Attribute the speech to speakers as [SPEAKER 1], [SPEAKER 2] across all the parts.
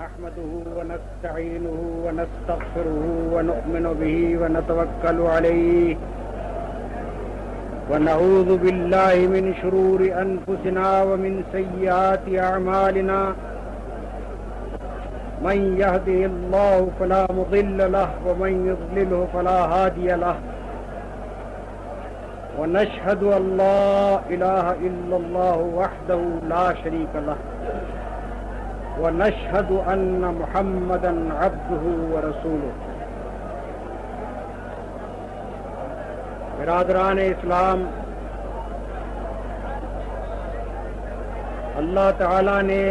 [SPEAKER 1] نحمده ونستعينه ونستغفره ونؤمن به ونتوكل عليه ونعوذ بالله من شرور أنفسنا ومن سيئات أعمالنا من يهده الله فلا مضل له ومن يضلله فلا هادي له ونشهد أن لا إله إلا الله وحده لا شريك له ونشهد أن محمدا عبده ورسوله. برادران اسلام، اللہ تعالی نے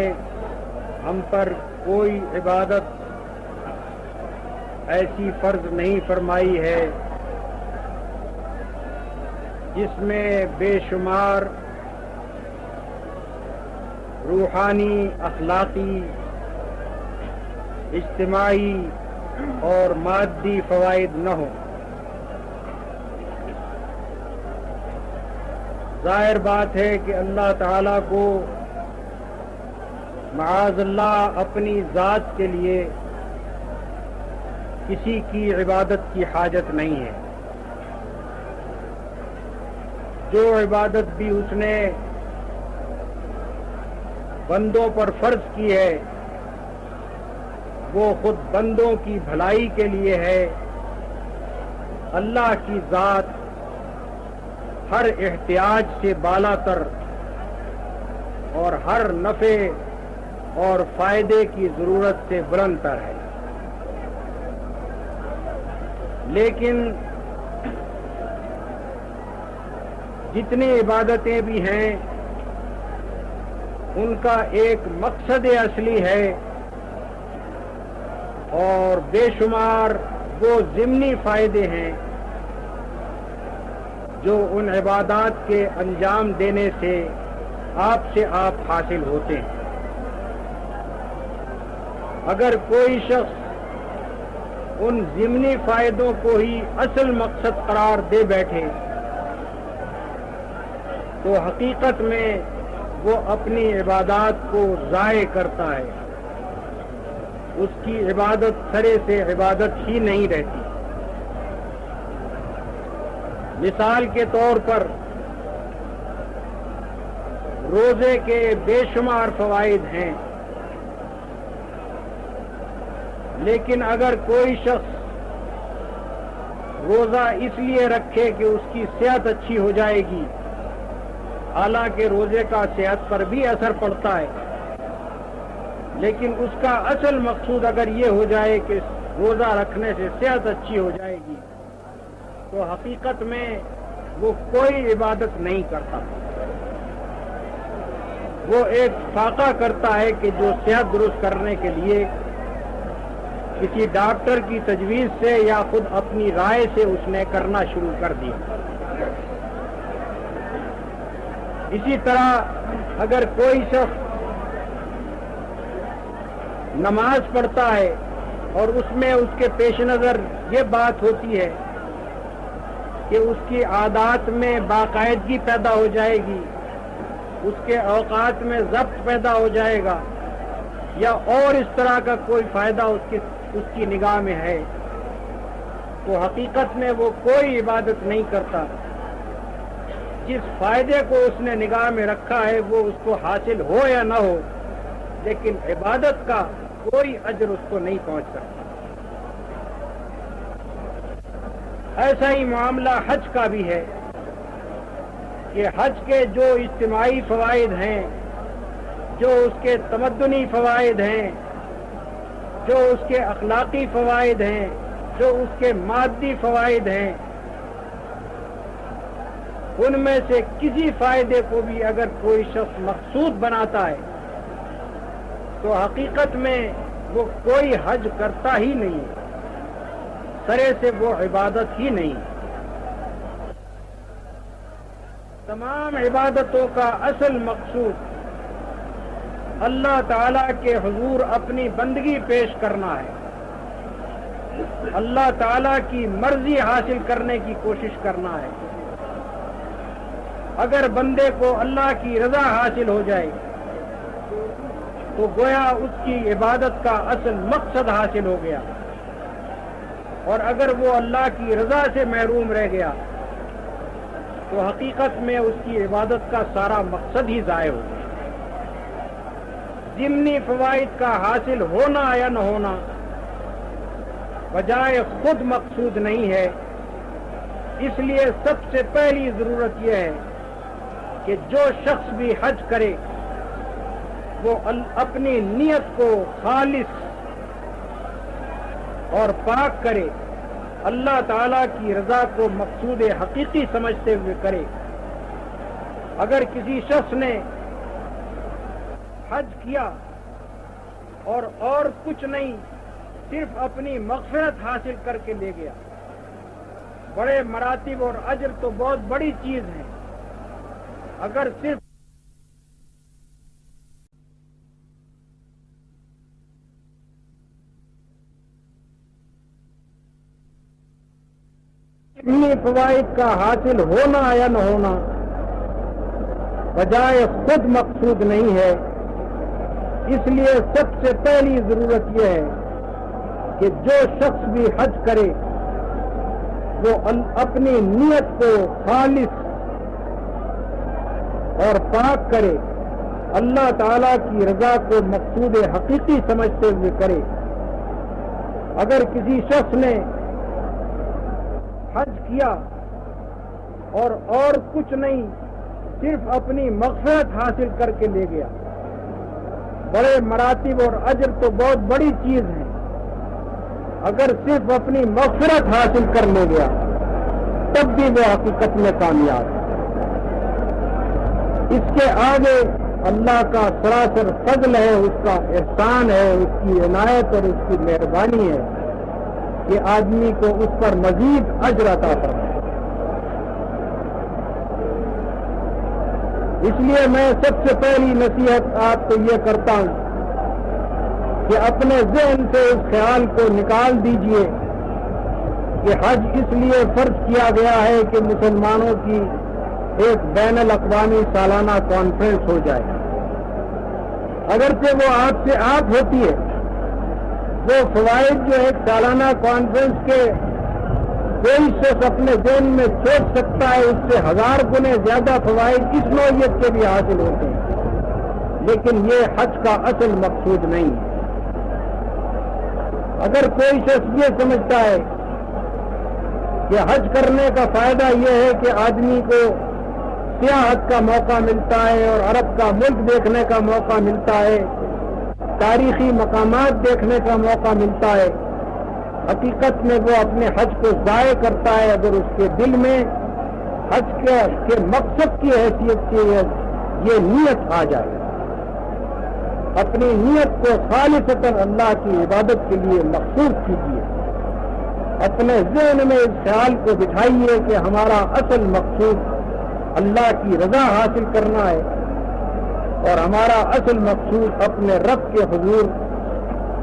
[SPEAKER 1] ہم پر کوئی عبادت ایسی فرض نہیں فرمائی ہے جس میں بے شمار روحانی، اخلاقی، اجتماعی اور مادی فوائد نہ ہوں. ظاہر بات ہے کہ اللہ تعالیٰ کو معاذ اللہ اپنی ذات کے لیے کسی کی عبادت کی حاجت نہیں ہے. جو عبادت بھی اس نے بندوں پر فرض کی ہے وہ خود بندوں کی بھلائی کے لیے ہے. اللہ کی ذات ہر احتیاج سے بالا تر اور ہر نفع اور فائدے کی ضرورت سے بلند تر ہے. لیکن جتنی عبادتیں بھی ہیں ان کا ایک مقصد اصلی ہے اور بے شمار وہ ضمنی فائدے ہیں جو ان عبادات کے انجام دینے سے آپ حاصل ہوتے ہیں. اگر کوئی شخص ان ضمنی فائدوں کو ہی اصل مقصد قرار دے بیٹھے تو حقیقت میں وہ اپنی عبادات کو ضائع کرتا ہے. اس کی عبادت سرے سے عبادت ہی نہیں رہتی. مثال کے طور پر روزے کے بے شمار فوائد ہیں، لیکن اگر کوئی شخص روزہ اس لیے رکھے کہ اس کی صحت اچھی ہو جائے گی، حالانکہ روزے کا صحت پر بھی اثر پڑتا ہے، لیکن اس کا اصل مقصود اگر یہ ہو جائے کہ روزہ رکھنے سے صحت اچھی ہو جائے گی تو حقیقت میں وہ کوئی عبادت نہیں کرتا. وہ ایک فاقہ کرتا ہے کہ جو صحت درست کرنے کے لیے کسی ڈاکٹر کی تجویز سے یا خود اپنی رائے سے اس نے کرنا شروع کر دیا. اسی طرح اگر کوئی شخص نماز پڑھتا ہے اور اس میں اس کے پیش نظر یہ بات ہوتی ہے کہ اس کی عادات میں باقاعدگی پیدا ہو جائے گی، اس کے اوقات میں ضبط پیدا ہو جائے گا، یا اور اس طرح کا کوئی فائدہ اس کی نگاہ میں ہے، تو حقیقت میں وہ کوئی عبادت نہیں کرتا. جس فائدے کو اس نے نگاہ میں رکھا ہے وہ اس کو حاصل ہو یا نہ ہو، لیکن عبادت کا کوئی اجر اس کو نہیں پہنچ سکتا. ایسا ہی معاملہ حج کا بھی ہے کہ حج کے جو اجتماعی فوائد ہیں، جو اس کے تمدنی فوائد ہیں، جو اس کے اخلاقی فوائد ہیں، جو اس کے مادی فوائد ہیں، ان میں سے کسی فائدے کو بھی اگر کوئی شخص مقصود بناتا ہے تو حقیقت میں وہ کوئی حج کرتا ہی نہیں، سرے سے وہ عبادت ہی نہیں. تمام عبادتوں کا اصل مقصود اللہ تعالیٰ کے حضور اپنی بندگی پیش کرنا ہے، اللہ تعالیٰ کی مرضی حاصل کرنے کی کوشش کرنا ہے. اگر بندے کو اللہ کی رضا حاصل ہو جائے تو گویا اس کی عبادت کا اصل مقصد حاصل ہو گیا، اور اگر وہ اللہ کی رضا سے محروم رہ گیا تو حقیقت میں اس کی عبادت کا سارا مقصد ہی ضائع ہو گیا۔ ضمنی فوائد کا حاصل ہونا یا نہ ہونا بجائے خود مقصود نہیں ہے، اس لیے سب سے پہلی ضرورت یہ ہے کہ جو شخص بھی حج کرے وہ اپنی نیت کو خالص اور پاک کرے، اللہ تعالی کی رضا کو مقصود حقیقی سمجھتے ہوئے کرے۔ اگر کسی شخص نے حج کیا اور کچھ نہیں، صرف اپنی مغفرت حاصل کر کے لے گیا، بڑے مراتب اور اجر تو بہت بڑی چیز ہے، اگر صرف ضمنی فوائد کا حاصل ہونا یا نہ ہونا بجائے خود مقصود نہیں ہے، اس لیے سب سے پہلی ضرورت یہ ہے کہ جو شخص بھی حج کرے وہ اپنی نیت کو خالص اور پاک کرے، اللہ تعالی کی رضا کو مقصود حقیقی سمجھتے ہوئے کرے۔ اگر کسی شخص نے حج کیا اور کچھ نہیں، صرف اپنی مغفرت حاصل کر کے لے گیا، بڑے مراتب اور اجر تو بہت بڑی چیز ہے، اگر صرف اپنی مغفرت حاصل کر لے گیا تب بھی وہ حقیقت میں کامیاب ہے۔ اس کے آگے اللہ کا سراسر فضل ہے، اس کا احسان ہے، اس کی عنایت اور اس کی مہربانی ہے کہ آدمی کو اس پر مزید اجر عطا فرمائے۔ اس لیے میں سب سے پہلی نصیحت آپ کو یہ کرتا ہوں کہ اپنے ذہن سے اس خیال کو نکال دیجئے کہ حج اس لیے فرض کیا گیا ہے کہ مسلمانوں کی ایک بین الاقوامی سالانہ کانفرنس ہو جائے۔ اگرچہ وہ آپ سے آپ ہوتی ہے، وہ فوائد جو ایک سالانہ کانفرنس کے کوئی شخص اپنے ذہن میں سوچ سکتا ہے، اس سے 1000 گنے زیادہ فوائد اس نوعیت کے بھی حاصل ہوتے ہیں، لیکن یہ حج کا اصل مقصود نہیں ہے۔ اگر کوئی شخص یہ سمجھتا ہے کہ حج کرنے کا فائدہ یہ ہے کہ آدمی کو سیاحت کا موقع ملتا ہے اور عرب کا ملک دیکھنے کا موقع ملتا ہے، تاریخی مقامات دیکھنے کا موقع ملتا ہے، حقیقت میں وہ اپنے حج کو ضائع کرتا ہے اگر اس کے دل میں حج کے مقصد کی حیثیت سے یہ نیت آ جائے۔ اپنی نیت کو خالصتاً اللہ کی عبادت کے لیے مخصوص کیجیے، اپنے ذہن میں اس خیال کو بٹھائیے کہ ہمارا اصل مقصود اللہ کی رضا حاصل کرنا ہے اور ہمارا اصل مقصود اپنے رب کے حضور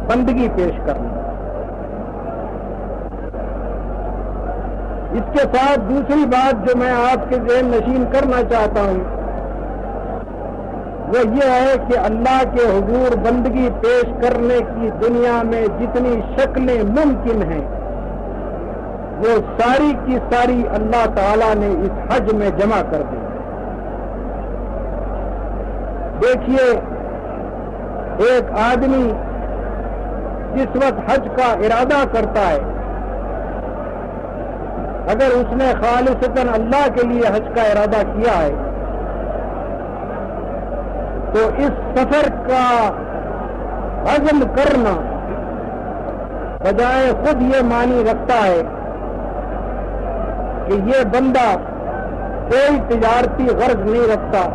[SPEAKER 1] بندگی پیش کرنا ہے۔ اس کے ساتھ دوسری بات جو میں آپ کے ذہن نشین کرنا چاہتا ہوں وہ یہ ہے کہ اللہ کے حضور بندگی پیش کرنے کی دنیا میں جتنی شکلیں ممکن ہیں وہ ساری کی ساری اللہ تعالیٰ نے اس حج میں جمع کر دی۔ دیکھیے، ایک آدمی جس وقت حج کا ارادہ کرتا ہے، اگر اس نے خالصتاً اللہ کے لیے حج کا ارادہ کیا ہے تو اس سفر کا عزم کرنا بجائے خود یہ معنی رکھتا ہے کہ یہ بندہ کوئی تجارتی غرض نہیں رکھتا،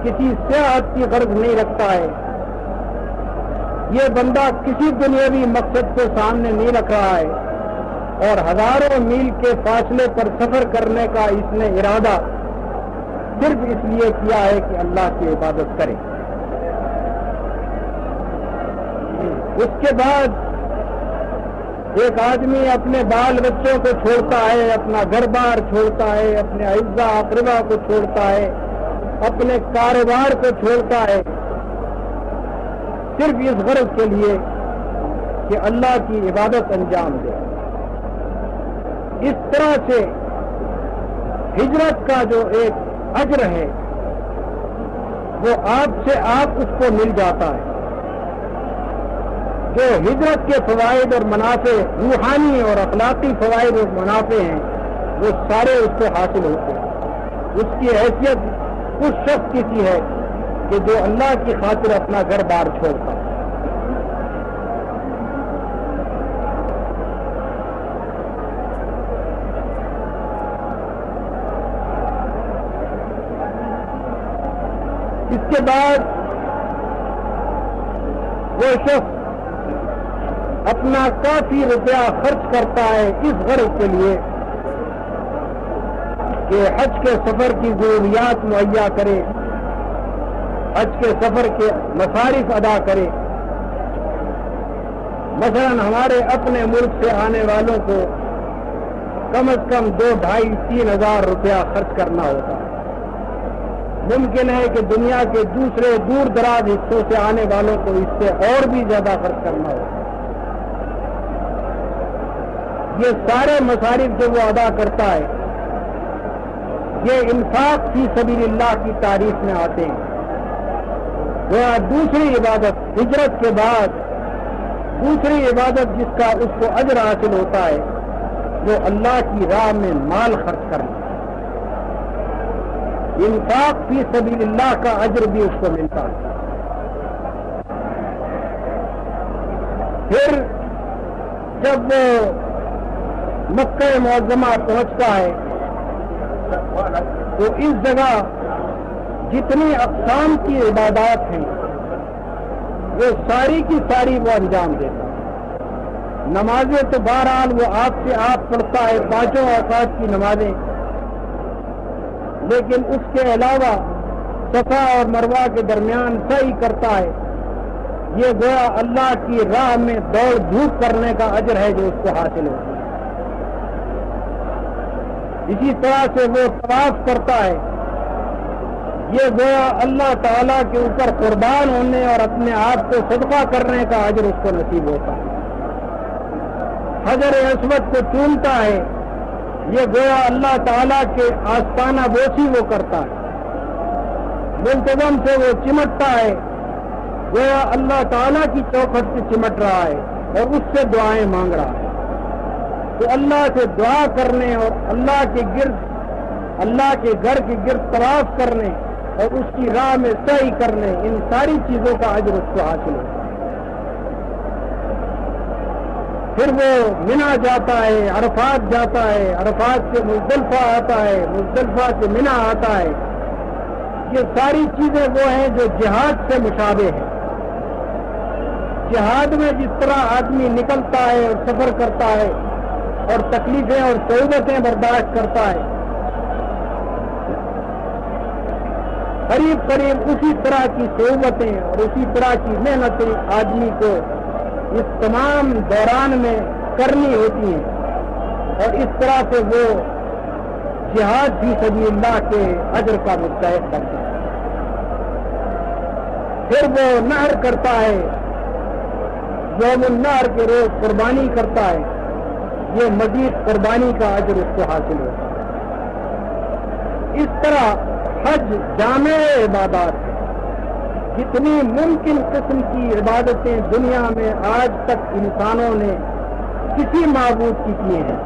[SPEAKER 1] کسی سیاحت کی غرض نہیں رکھتا ہے، یہ بندہ کسی دنیاوی مقصد کو سامنے نہیں رکھ رہا ہے اور ہزاروں میل کے فاصلے پر سفر کرنے کا اس نے ارادہ صرف اس لیے کیا ہے کہ اللہ کی عبادت کرے۔ اس کے بعد ایک آدمی اپنے بال بچوں کو چھوڑتا ہے، اپنا گھر بار چھوڑتا ہے، اپنے اعزاء اقربا کو چھوڑتا ہے، اپنے کاروبار کو چھوڑتا ہے صرف اس غرض کے لیے کہ اللہ کی عبادت انجام دے. اس طرح سے ہجرت کا جو ایک اجر ہے وہ آپ سے آپ اس کو مل جاتا ہے. جو ہجرت کے فوائد اور منافع روحانی اور اخلاقی فوائد اور منافع ہیں وہ سارے اس کو حاصل ہوتے ہیں. اس کی حیثیت اس شخص کی ہے کہ جو اللہ کی خاطر اپنا گھر بار چھوڑتا ہے. اس کے بعد وہ شخص اپنا کافی روپیہ خرچ کرتا ہے اس غرض کے لیے کہ حج کے سفر کی ضروریات مہیا کرے, حج کے سفر کے مصارف ادا کرے. مثلا ہمارے اپنے ملک سے آنے والوں کو کم از کم 2,500-3 ہزار روپیہ خرچ کرنا ہوتا ہے. ممکن ہے کہ دنیا کے دوسرے دور دراز حصوں سے آنے والوں کو اس سے اور بھی زیادہ خرچ کرنا ہوتا ہے. یہ سارے مصارف جو وہ ادا کرتا ہے یہ انفاق فی سبیل اللہ کی تعریف میں آتے ہیں. وہ دوسری عبادت ہجرت کے بعد دوسری عبادت جس کا اس کو اجر حاصل ہوتا ہے وہ اللہ کی راہ میں مال خرچ کرنا. انفاق فی سبیل اللہ کا اجر بھی اس کو ملتا ہے. پھر جب وہ مکہ معظمہ پہنچتا ہے تو اس جگہ جتنی اقسام کی عبادات ہیں وہ ساری کی ساری وہ انجام دیتا ہے. نمازیں تو بہرحال وہ آپ سے آپ پڑھتا ہے 5 اوقات کی نمازیں, لیکن اس کے علاوہ صفا اور مروہ کے درمیان سعی کرتا ہے. یہ گویا اللہ کی راہ میں دوڑ دھوپ کرنے کا اجر ہے جو اس کو حاصل ہوتا ہے. اسی طرح سے وہ طواف کرتا ہے. یہ گویا اللہ تعالیٰ کے اوپر قربان ہونے اور اپنے آپ کو صدقہ کرنے کا اجر اس کو نصیب ہوتا ہے. حجر اسود کو چومتا ہے. یہ گویا اللہ تعالیٰ کے آستانہ بوسی وہ کرتا ہے. منتظم سے وہ چمٹتا ہے. گویا اللہ تعالیٰ کی چوکھٹ سے چمٹ رہا ہے اور اس سے دعائیں مانگ رہا ہے. تو اللہ سے دعا کرنے اور اللہ کے گھر کے گرد طواف کرنے اور اس کی راہ میں سعی کرنے, ان ساری چیزوں کا اجر اس کو حاصل ہوتا ہے. پھر وہ منا جاتا ہے, عرفات جاتا ہے, عرفات سے مزدلفہ آتا ہے, مزدلفہ سے منا آتا ہے. یہ ساری چیزیں وہ ہیں جو جہاد سے مشابہ ہیں. جہاد میں جس طرح آدمی نکلتا ہے اور سفر کرتا ہے اور تکلیفیں اور صعوبتیں برداشت کرتا ہے, قریب قریب اسی طرح کی صعوبتیں اور اسی طرح کی محنتیں آدمی کو اس تمام دوران میں کرنی ہوتی ہیں اور اس طرح سے وہ جہاد فی سبیل اللہ کے اجر کا مستحق کرتا ہے. پھر وہ نہر کرتا ہے, یوم النہر کے روز قربانی کرتا ہے. یہ مزید قربانی کا اجر اس کو حاصل ہوتا ہے. اس طرح حج جامع عبادات ہے. جتنی ممکن قسم کی عبادتیں دنیا میں آج تک انسانوں نے کسی معبود کی ہیں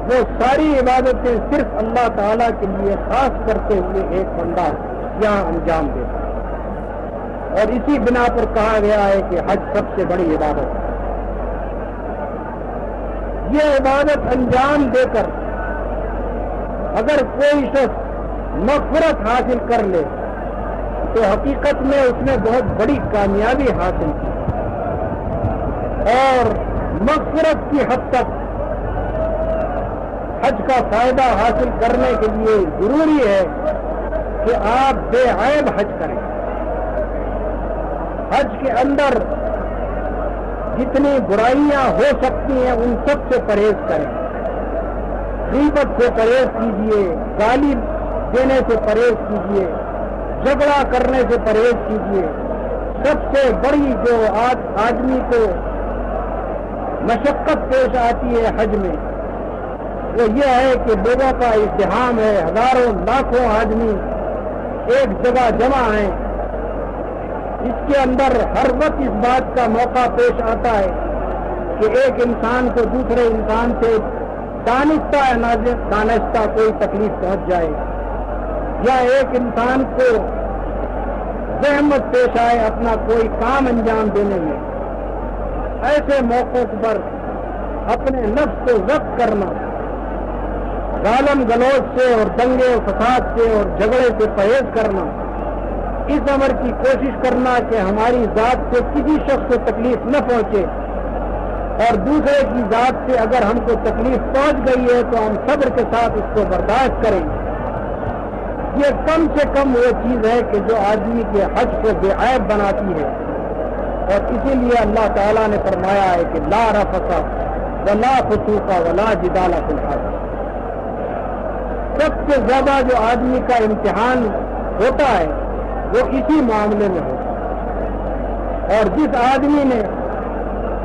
[SPEAKER 1] وہ ساری عبادتیں صرف اللہ تعالیٰ کے لیے خاص کرتے ہوئے ایک بندہ یہاں انجام دیتا ہے. اور اسی بنا پر کہا گیا ہے کہ حج سب سے بڑی عبادت ہے. یہ عبادت انجام دے کر اگر کوئی شخص مغفرت حاصل کر لے تو حقیقت میں اس نے بہت بڑی کامیابی حاصل کی. اور مغفرت کی حد تک حج کا فائدہ حاصل کرنے کے لیے ضروری ہے کہ آپ بے عیب حج کریں. حج کے اندر جتنی برائیاں ہو سکتی ہیں ان سب سے پرہیز کریں. غیبت سے پرہیز کیجیے, گالی دینے سے پرہیز کیجیے, جھگڑا کرنے سے پرہیز کیجیے, سب سے بڑی جو آدمی کو مشقت پیش آتی ہے حج میں وہ یہ ہے کہ لوگوں کا ازدحام ہے، ہزاروں لاکھوں آدمی ایک جگہ جمع ہیں، اس کے اندر ہر وقت اس بات کا موقع پیش آتا ہے کہ ایک انسان کو دوسرے انسان سے دانستہ یا نادانستہ کوئی تکلیف پہنچ جائے، یا ایک انسان کو زحمت پیش آئے اپنا کوئی کام انجام دینے میں۔ ایسے موقعوں پر اپنے نفس کو ضبط کرنا، غالم گلوچ سے اور دنگے و فساد سے اور جھگڑے سے پرہیز کرنا، اس امر کی کوشش کرنا کہ ہماری ذات سے کسی شخص کو تکلیف نہ پہنچے، اور دوسرے کی ذات سے اگر ہم کو تکلیف پہنچ گئی ہے تو ہم صبر کے ساتھ اس کو برداشت کریں۔ یہ کم سے کم وہ چیز ہے کہ جو آدمی کے حج کو بے عیب بناتی ہے، اور اسی لیے اللہ تعالیٰ نے فرمایا ہے کہ لا رفث ولا فسوق ولا جدال فی الحج۔ سب سے زیادہ جو آدمی کا امتحان ہوتا ہے وہ اسی معاملے میں ہوتا ہے، اور جس آدمی نے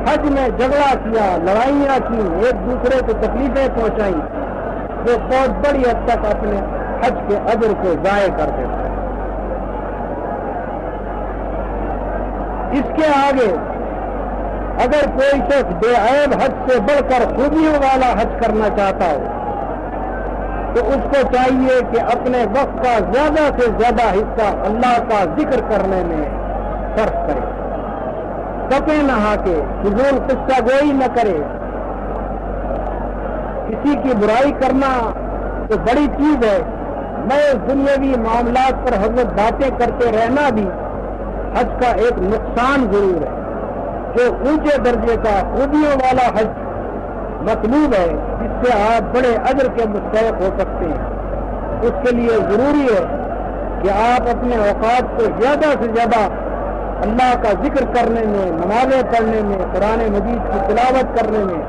[SPEAKER 1] حج میں جھگڑا کیا، لڑائیاں کی، ایک دوسرے کو تکلیفیں پہنچائیں، وہ بہت بڑی حد تک اپنے حج کے اجر کو ضائع کر دیتا ہے۔ اس کے آگے اگر کوئی شخص بے عیب حج سے بڑھ کر خوبیوں والا حج کرنا چاہتا ہو تو اس کو چاہیے کہ اپنے وقت کا زیادہ سے زیادہ حصہ اللہ کا ذکر کرنے میں صرف کرے، کپے نہا کے فضول قصہ گوئی نہ کرے۔ کسی کی برائی کرنا تو بڑی چیز ہے، میں دنیاوی معاملات پر حضرت باتیں کرتے رہنا بھی حج کا ایک نقصان ضرور ہے۔ جو اونچے درجے کا خوبیوں والا حج مطلوب ہے جس سے آپ بڑے اجر کے مستحق ہو سکتے ہیں، اس کے لیے ضروری ہے کہ آپ اپنے اوقات کو زیادہ سے زیادہ اللہ کا ذکر کرنے میں، نمازیں پڑھنے میں، قرآن مجید کی تلاوت کرنے میں،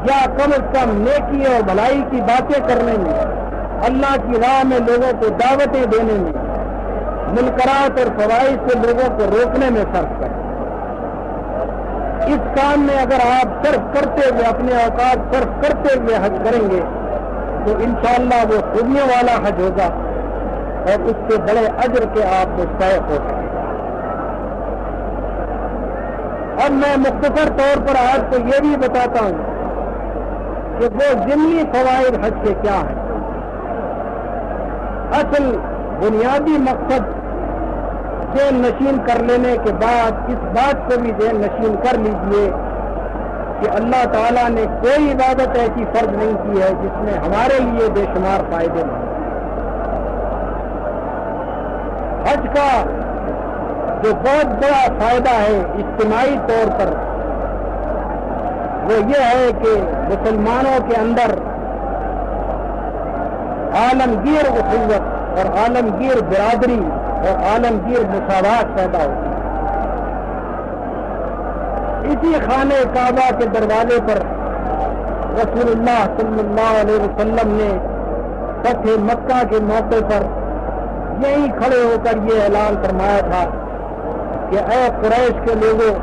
[SPEAKER 1] یا کم از کم نیکی اور بھلائی کی باتیں کرنے میں، اللہ کی راہ میں لوگوں کو دعوتیں دینے میں، منکرات اور فوائد سے لوگوں کو روکنے میں صرف کریں۔ اس کام میں اگر آپ صرف کرتے ہوئے اپنے اوقات صرف کرتے ہوئے حج کریں گے تو انشاءاللہ وہ خوبیوں والا حج ہوگا اور اس سے بڑے اجر کے آپ مستحق ہو سکیں۔ اب میں مختصر طور پر آج کو یہ بھی بتاتا ہوں کہ وہ ضمنی فوائد حج کے کیا ہیں۔ اصل بنیادی مقصد ذہن نشین کر لینے کے بعد اس بات کو بھی ذہن نشین کر لیجئے کہ اللہ تعالیٰ نے کوئی عبادت ایسی فرض نہیں کی ہے جس میں ہمارے لیے بے شمار فائدے نہیں۔ حج کا جو بہت بڑا فائدہ ہے اجتماعی طور پر وہ یہ ہے کہ مسلمانوں کے اندر عالمگیر اخوت اور عالمگیر برادری اور عالمگیر مساوات پیدا ہوتی ہے۔ اسی خانہ کعبہ کے دروازے پر رسول اللہ صلی اللہ علیہ وسلم نے فتح مکہ کے موقع پر یہیں کھڑے ہو کر یہ اعلان فرمایا تھا کہ اے قریش کے لوگوں،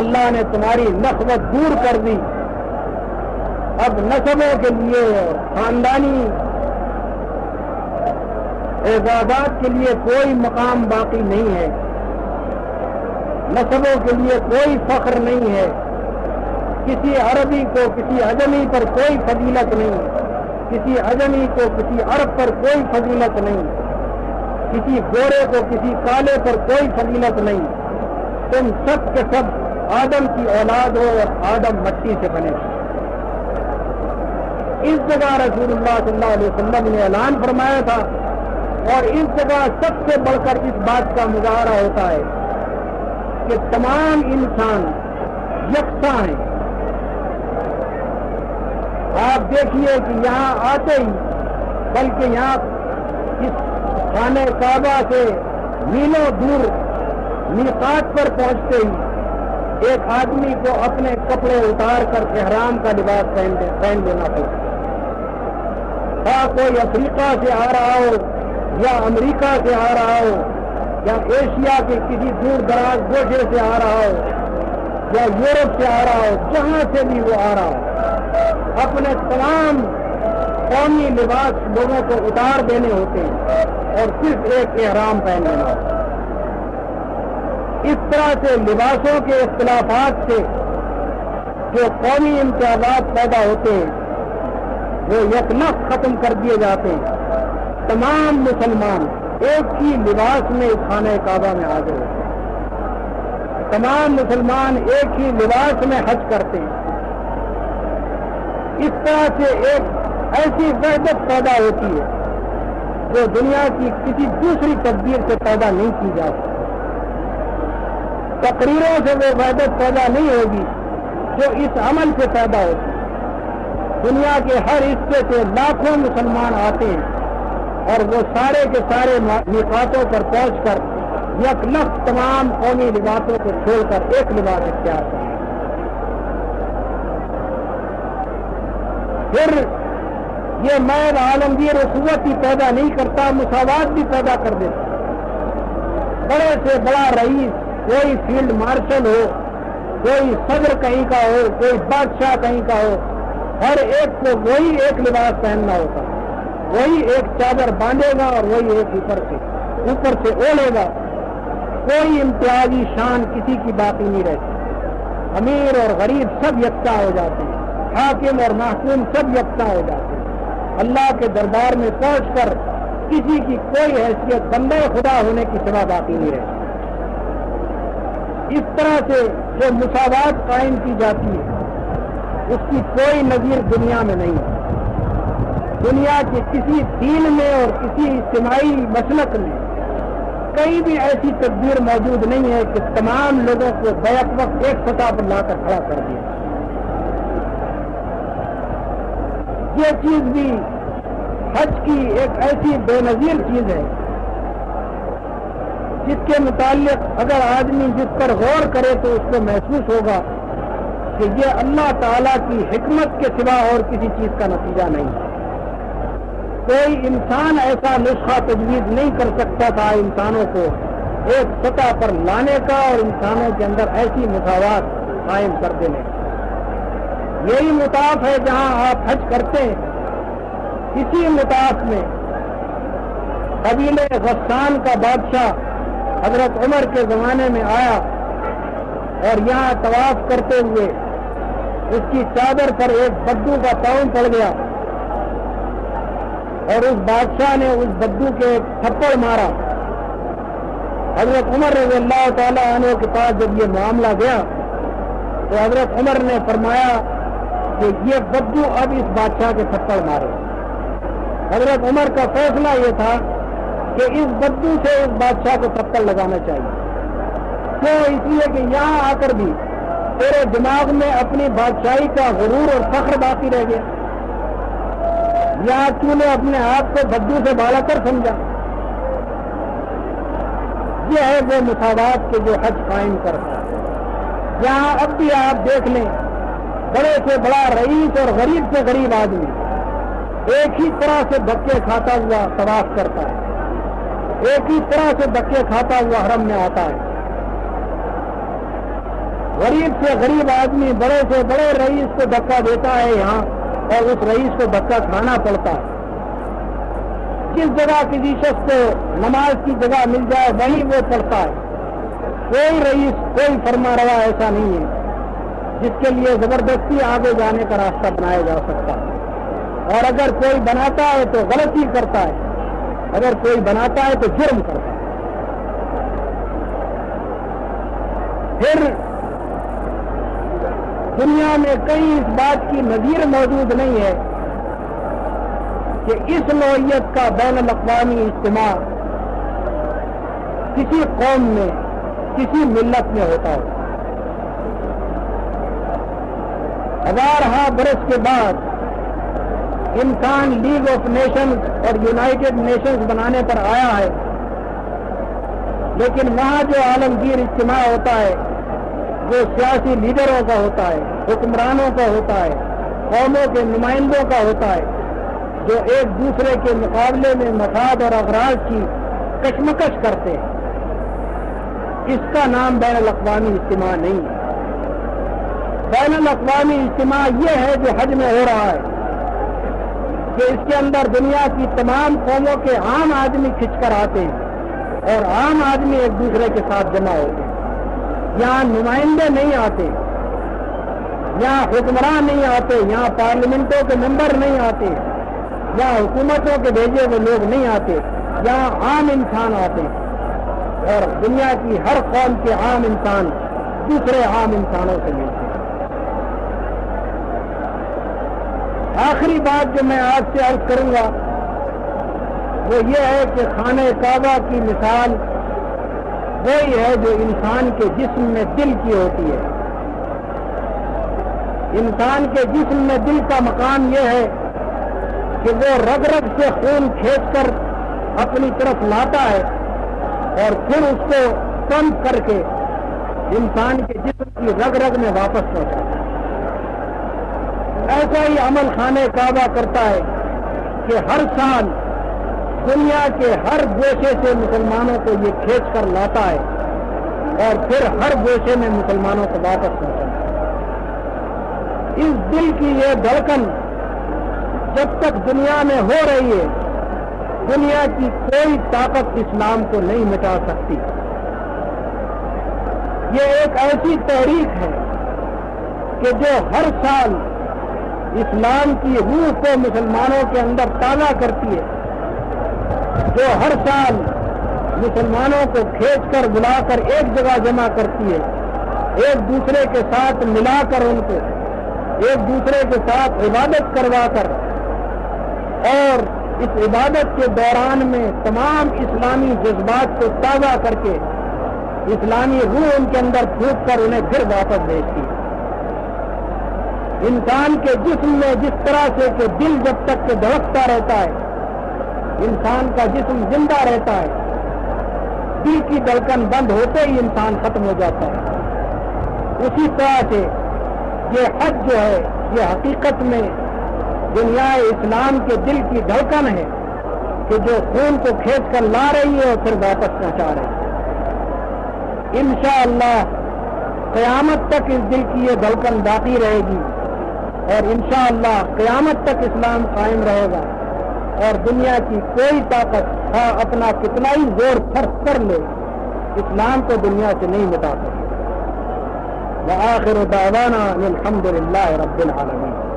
[SPEAKER 1] اللہ نے تمہاری نخوت دور کر دی، اب نسبوں کے لیے اور خاندانی اعزازات کے لیے کوئی مقام باقی نہیں ہے، نسبوں کے لیے کوئی فخر نہیں ہے، کسی عربی کو کسی عجمی پر کوئی فضیلت نہیں، کسی عجمی کو کسی عرب پر کوئی فضیلت نہیں، کسی گورے کو کسی کالے پر کوئی فضیلت نہیں، تم سب کے سب آدم کی اولاد ہو اور آدم مٹی سے بنے۔ اس جگہ رسول اللہ صلی اللہ علیہ وسلم نے اعلان فرمایا تھا، اور اس جگہ سب سے بڑھ کر اس بات کا مظاہرہ ہوتا ہے کہ تمام انسان یکساں ہیں۔ آپ دیکھیے کہ یہاں آتے ہی بلکہ یہاں اس خانہ کعبہ سے میلوں دور میقات پر پہنچتے ہی ایک آدمی کو اپنے کپڑے اتار کر احرام کا لباس پہن لینا پڑتا، کوئی افریقہ سے آ رہا ہو یا امریکہ سے آ رہا ہو یا ایشیا کے کسی دور دراز گوشے سے آ رہا ہو یا یورپ سے آ رہا ہو، جہاں سے بھی وہ آ رہا ہو، اپنے تمام قومی لباس لوگوں کو اتار دینے ہوتے ہیں اور صرف ایک احرام پہن لینا ہوتا ہے۔ اس طرح سے لباسوں کے اختلافات سے جو قومی امتیازات پیدا ہوتے ہیں وہ یکلخت ختم کر دیے جاتے ہیں۔ تمام مسلمان ایک ہی لباس میں خانہ کعبہ میں حاضر ہوتے ہیں، تمام مسلمان ایک ہی لباس میں حج کرتے ہیں۔ اس طرح سے ایک ایسی وحدت پیدا ہوتی ہے جو دنیا کی کسی دوسری تدبیر سے پیدا نہیں کی جا سکتی۔ تقریروں سے وہ وحدت پیدا نہیں ہوگی جو اس عمل سے پیدا ہوتی ہے۔ دنیا کے ہر حصے سے لاکھوں مسلمان آتے ہیں اور وہ سارے کے سارے میقاتوں پر پہنچ کر یکلخت تمام قومی لباسوں کو چھوڑ کر ایک لباس اختیار کریں۔ پھر یہ محض عالمگیر اخوت ہی پیدا نہیں کرتا، مساوات بھی پیدا کر دیتا۔ بڑے سے بڑا رئیس، کوئی فیلڈ مارشل ہو، کوئی صدر کہیں کا ہو، کوئی بادشاہ کہیں کا ہو، ہر ایک کو وہی ایک لباس پہننا ہوتا، وہی ایک چادر باندھے گا اور وہی ایک اوپر سے اوڑھے گا۔ کوئی امتیازی شان کسی کی باقی نہیں رہتی۔ امیر اور غریب سب یکساں ہو جاتے ہیں، حاکم اور محکوم سب یکساں ہو جاتے ہیں۔ اللہ کے دربار میں پہنچ کر کسی کی کوئی حیثیت بندے خدا ہونے کی سوا باقی نہیں رہتی۔ اس طرح سے جو مساوات قائم کی جاتی ہے اس کی کوئی نظیر دنیا میں نہیں ہے۔ دنیا کے کسی دین میں اور کسی اجتماعی مسلک میں کہیں بھی ایسی تدبیر موجود نہیں ہے کہ تمام لوگوں کو بیک وقت ایک سطح پر لا کر کھڑا کر دیا۔ یہ چیز بھی حج کی ایک ایسی بے نظیر چیز ہے جس کے متعلق اگر آدمی جس پر غور کرے تو اس کو محسوس ہوگا کہ یہ اللہ تعالیٰ کی حکمت کے سوا اور کسی چیز کا نتیجہ نہیں ہے۔ کوئی انسان ایسا نسخہ تجویز نہیں کر سکتا تھا انسانوں کو ایک سطح پر لانے کا اور انسانوں کے اندر ایسی مساوات قائم کر دینے کا۔ یہی مطاف ہے جہاں آپ حج کرتے ہیں، اسی مطاف میں قبیلے غسان کا بادشاہ حضرت عمر کے زمانے میں آیا اور یہاں طواف کرتے ہوئے اس کی چادر پر ایک بدو کا پاؤں پڑ گیا اور اس بادشاہ نے اس بدو کے ایک تھپڑ مارا۔ حضرت عمر رضی اللہ تعالی عنہ کے پاس جب یہ معاملہ گیا تو حضرت عمر نے فرمایا کہ یہ بدو اب اس بادشاہ کے تھپڑ مارے۔ حضرت عمر کا فیصلہ یہ تھا کہ اس بدو سے اس بادشاہ کو تھپڑ لگانا چاہیے۔ کیوں؟ اس لیے کہ یہاں آ کر بھی تیرے دماغ میں اپنی بادشاہی کا غرور اور فخر باقی رہ گیا، یہاں تو نے اپنے آپ کو بدو سے بالا کر سمجھا۔ یہ ہے وہ مساوات کے جو حج قائم کرتا ہے۔ یہاں اب بھی آپ دیکھ لیں، بڑے سے بڑا رئیس اور غریب سے غریب آدمی ایک ہی طرح سے دھکے کھاتا ہوا طواف کرتا ہے، ایک ہی طرح سے دھکے کھاتا ہوا حرم میں آتا ہے۔ غریب سے غریب آدمی بڑے سے بڑے رئیس کو دھکا دیتا ہے یہاں، اور اس رئیس کو دھکا کھانا پڑتا ہے۔ جس جگہ کسی شخص کو نماز کی جگہ مل جائے وہیں وہ پڑھتا ہے۔ کوئی رئیس، کوئی فرما روا ایسا نہیں ہے جس کے لیے زبردستی آگے جانے کا راستہ بنایا جا سکتا ہے، اور اگر کوئی بناتا ہے تو غلطی کرتا ہے، اگر کوئی بناتا ہے تو جرم کرتا ہے۔ پھر دنیا میں کہیں اس بات کی نظیر موجود نہیں ہے کہ اس نوعیت کا بین الاقوامی اجتماع کسی قوم میں، کسی ملت میں ہوتا ہو۔ ہزارہا برس کے بعد انسان لیگ آف نیشنز اور یونائٹڈ نیشنز بنانے پر آیا ہے، لیکن وہاں جو عالمگیر اجتماع ہوتا ہے وہ سیاسی لیڈروں کا ہوتا ہے، حکمرانوں کا ہوتا ہے، قوموں کے نمائندوں کا ہوتا ہے، جو ایک دوسرے کے مقابلے میں مفاد اور اغراض کی کشمکش کرتے ہیں۔ اس کا نام بین الاقوامی اجتماع نہیں ہے۔ بین الاقوامی اجتماع یہ ہے جو حج میں ہو رہا ہے کہ اس کے اندر دنیا کی تمام قوموں کے عام آدمی کھنچ کر آتے ہیں اور عام آدمی ایک دوسرے کے ساتھ جمع ہوتے ہیں۔ یہاں نمائندے نہیں آتے، یہاں حکمران نہیں آتے، یہاں پارلیمنٹوں کے ممبر نہیں آتے، یہاں حکومتوں کے بھیجے ہوئے لوگ نہیں آتے، یہاں عام انسان آتے ہیں اور دنیا کی ہر قوم کے عام انسان دوسرے عام انسانوں سے ملتے ہیں۔ آخری بات جو میں آپ سے عرض کروں گا وہ یہ ہے کہ خانہ کعبہ کی مثال وہی ہے جو انسان کے جسم میں دل کی ہوتی ہے۔ انسان کے جسم میں دل کا مقام یہ ہے کہ وہ رگ رگ سے خون کھینچ کر اپنی طرف لاتا ہے اور پھر اس کو پمپ کر کے انسان کے جسم کی رگ رگ میں واپس پہنچاتا ہے۔ ایسا ہی عمل خانہ کعبہ کرتا ہے کہ ہر سال دنیا کے ہر گوشے سے مسلمانوں کو یہ کھینچ کر لاتا ہے اور پھر ہر گوشے میں مسلمانوں کو واپس پہنچاتا ہے۔ اس دل کی یہ دھڑکن جب تک دنیا میں ہو رہی ہے دنیا کی کوئی طاقت اسلام کو نہیں مٹا سکتی۔ یہ ایک ایسی تحریک ہے کہ جو ہر سال اسلام کی روح کو مسلمانوں کے اندر تازہ کرتی ہے، جو ہر سال مسلمانوں کو کھینچ کر بلا کر ایک جگہ جمع کرتی ہے، ایک دوسرے کے ساتھ ملا کر ان کو ایک دوسرے کے ساتھ عبادت کروا کر اور اس عبادت کے دوران میں تمام اسلامی جذبات کو تازہ کر کے اسلامی روح ان کے اندر پھونک کر انہیں پھر واپس بھیجتی ہے۔ انسان کے جسم میں جس طرح سے کہ دل جب تک کہ دھڑکتا رہتا ہے انسان کا جسم زندہ رہتا ہے، دل کی دھڑکن بند ہوتے ہی انسان ختم ہو جاتا ہے۔ اسی طرح سے یہ حج جو ہے یہ حقیقت میں دنیا اسلام کے دل کی دھڑکن ہے کہ جو خون کو کھینچ کر لا رہی ہے اور پھر واپس پہنچا رہی ہے۔ انشاءاللہ قیامت تک اس دل کی یہ دھڑکن باقی رہے گی اور انشاءاللہ قیامت تک اسلام قائم رہے گا اور دنیا کی کوئی طاقت اپنا کتنا ہی زور خرچ کر لے اسلام کو دنیا سے نہیں مٹا سکے۔ وآخر دعوانا الحمد للہ رب العالمین۔